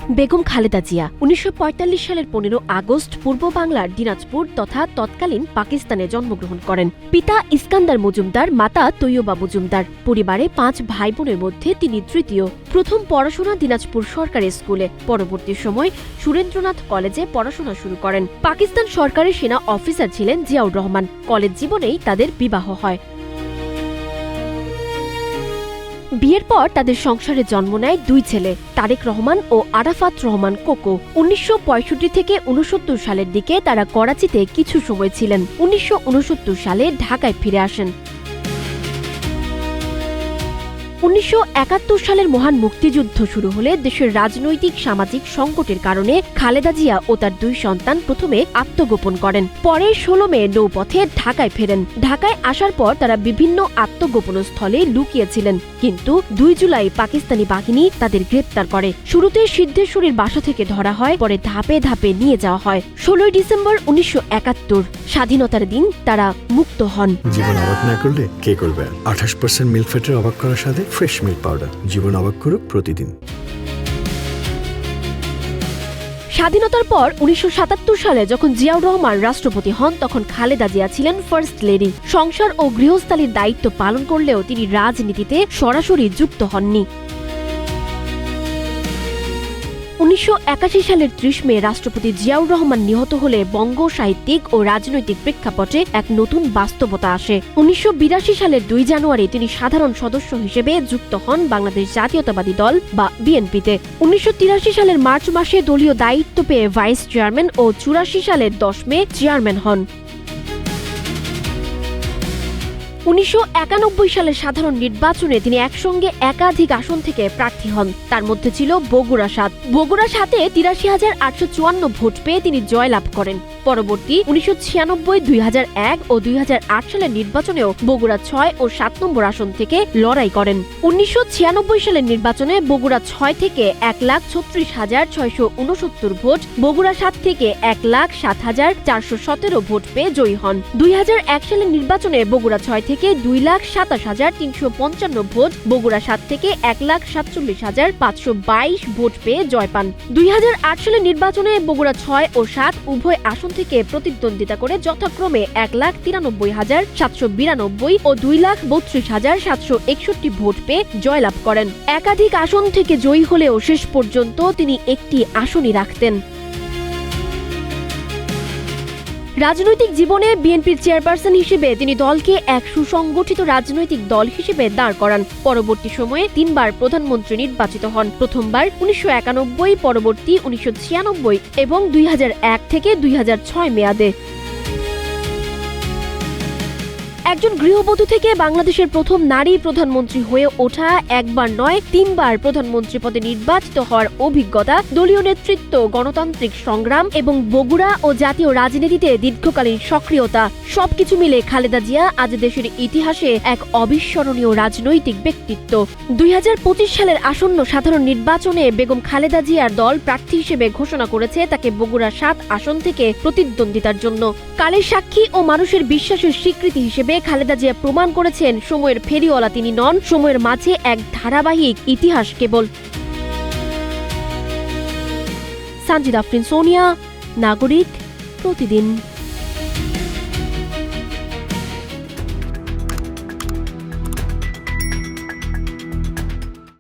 বেগম খালেদা জিয়া ১৯৪৫ সালের ১৫ আগস্ট পূর্ব বাংলার দিনাজপুর তথা তৎকালীন পাকিস্তানে জন্মগ্রহণ করেন। পিতা ইস্কান্দার মজুমদার, মাতা তৈয়বা মজুমদার। পরিবারে ৫ ভাই বোনের মধ্যে তিনি তৃতীয়। প্রথম পড়াশোনা দিনাজপুর সরকারি স্কুলে, পরবর্তী সময় সুরেন্দ্রনাথ কলেজে পড়াশোনা শুরু করেন। পাকিস্তান সরকারের সেনা অফিসার ছিলেন জিয়াউর রহমান। কলেজ জীবনেই তাদের বিবাহ হয়। বিয়ের পর তাদের সংসারে জন্ম নেয় ২ ছেলে, তারেক রহমান ও আরাফাত রহমান কোকো। ১৯৬৫ থেকে ৬৯ সালের দিকে তারা করাচিতে কিছু সময় ছিলেন। ১৯৬৯ সালে ঢাকায় ফিরে আসেন। ১৯৭১ সালের মহান মুক্তিযুদ্ধ শুরু হলে দেশের রাজনৈতিক সামাজিক সংকটের কারণে খালেদা জিয়া ও তার ২ সন্তান প্রথমে আত্মগোপন করেন। পরে ১৬ মে নৌপথে ঢাকায় ফেরেন। ঢাকায় আসার পর তারা বিভিন্ন আত্মগোপন স্থলে লুকিয়েছিলেন, কিন্তু ২ জুলাই পাকিস্তানি বাহিনী তাদের গ্রেপ্তার করে। শুরুতে সিদ্ধেশ্বরীর বাসা থেকে ধরা হয়, পরে ধাপে ধাপে নিয়ে যাওয়া হয়। ১৬ ডিসেম্বর ১৯৭১ স্বাধীনতার দিন তারা মুক্ত হন। জীবন অবাক না করলে কে করবে? ২৮% মিল্ক ফ্যাটের অবাক করার সাথে ফ্রেশ মিল্ক পাউডার। জীবন অবাক করুক প্রতিদিন। স্বাধীনতার পর ১৯৭৭ সালে যখন জিয়াউর রহমান রাষ্ট্রপতি হন, তখন খালেদা জিয়া ছিলেন ফার্স্ট লেডি। সংসার ও গৃহস্থালির দায়িত্ব পালন করলেও তিনি রাজনীতিতে সরাসরি যুক্ত হননি। ১৯৮১ সালের ৩০ মে রাষ্ট্রপতি জিয়াউর রহমান নিহত হলে বঙ্গ সাহিত্যিক ও রাজনৈতিক প্রেক্ষাপটে এক নতুন বাস্তবতা আসে। ১৯৮২ সালের ২ জানুয়ারি তিনি সাধারণ সদস্য হিসেবে যুক্ত হন বাংলাদেশ জাতীয়তাবাদী দল বা বিএনপিতে। ১৯৮৩ সালের মার্চ মাসে দলীয় দায়িত্ব পেয়ে ভাইস চেয়ারম্যান ও ৮৪ সালের ১০ মে চেয়ারম্যান হন। ১৯৯১ সালের সাধারণ নির্বাচনে তিনি একসঙ্গে একাধিক আসন থেকে প্রার্থী হন। তার মধ্যে ছিল বগুড়া ৭। বগুড়া ৭-এ ৮৩,৮৫৪ ভোট পেয়ে তিনি জয়লাভ করেন। পরবর্তী ১৯৯৬, ২০০১ ও ২০০৮ সালের নির্বাচনেও বগুড়া ৬ ও ৭ নম্বর আসন থেকে লড়াই করেন। ১৯৯৬ সালের নির্বাচনে বগুড়া ৬ থেকে ১,৩৬,৬৬৯ ভোট, বগুড়া ৭ থেকে ১,০৭,৪১৭ ভোট পেয়ে জয়ী হন। ২০০১ সালের নির্বাচনে বগুড়া ৬ থেকে ২,২৭,৩৫৫ ভোট, বগুড়া ৭ থেকে ১,৪৭,৫২২ ভোট পেয়ে জয় পান। ২০০৮ সালের নির্বাচনে বগুড়া ৬ ও ৭ উভয় আসন থেকে প্রতিদ্বন্দ্বিতা করে যথাক্রমে ১,৯৩,৭৯২ ও ২,৩২,৭৬১ ভোট পেয়ে জয়লাভ করেন। একাধিক আসন থেকে জয়ী হলেও শেষ পর্যন্ত তিনি একটি আসনই রাখতেন। রাজনৈতিক জীবনে বিএনপির চেয়ারপারসন হিসেবে তিনি দলকে এক সুসংগঠিত রাজনৈতিক দল হিসেবে দাঁড় করান। পরবর্তী সময়ে ৩ বার প্রধানমন্ত্রী নির্বাচিত হন। প্রথমবার ১৯৯১, পরবর্তী ১৯৯৬ এবং ২০০১ থেকে ২০০৬ মেয়াদে। একজন গৃহবধূ থেকে বাংলাদেশের প্রথম নারী প্রধানমন্ত্রী হয়ে ওঠা, একবার নয় ৩ বার প্রধানমন্ত্রী পদে নির্বাচিত হওয়ার অভিজ্ঞতা, দলীয় নেতৃত্ব, গণতান্ত্রিক সংগ্রাম এবং বগুড়া ও জাতীয় রাজনীতিতে দীর্ঘকালীন সক্রিয়তা, সবকিছু মিলে খালেদা জিয়া আজ দেশের ইতিহাসে এক অবিস্মরণীয় রাজনৈতিক ব্যক্তিত্ব। ২০২৫ সালের আসন্ন সাধারণ নির্বাচনে বেগম খালেদা জিয়ার দল প্রার্থী হিসেবে ঘোষণা করেছে তাকে বগুড়া ৭ আসন থেকে প্রতিদ্বন্দ্বিতার জন্য। কালের সাক্ষী ও মানুষের বিশ্বাসের স্বীকৃতি হিসেবে খালেদা জিয়া প্রমাণ করেছেন সময়ের ফেরিওয়ালা তিনি নন, সময়ের মাঝে এক ধারাবাহিক ইতিহাস কেবল। সানজিদা আফরিন, সোনিয়া, নাগরিক, প্রতিদিন।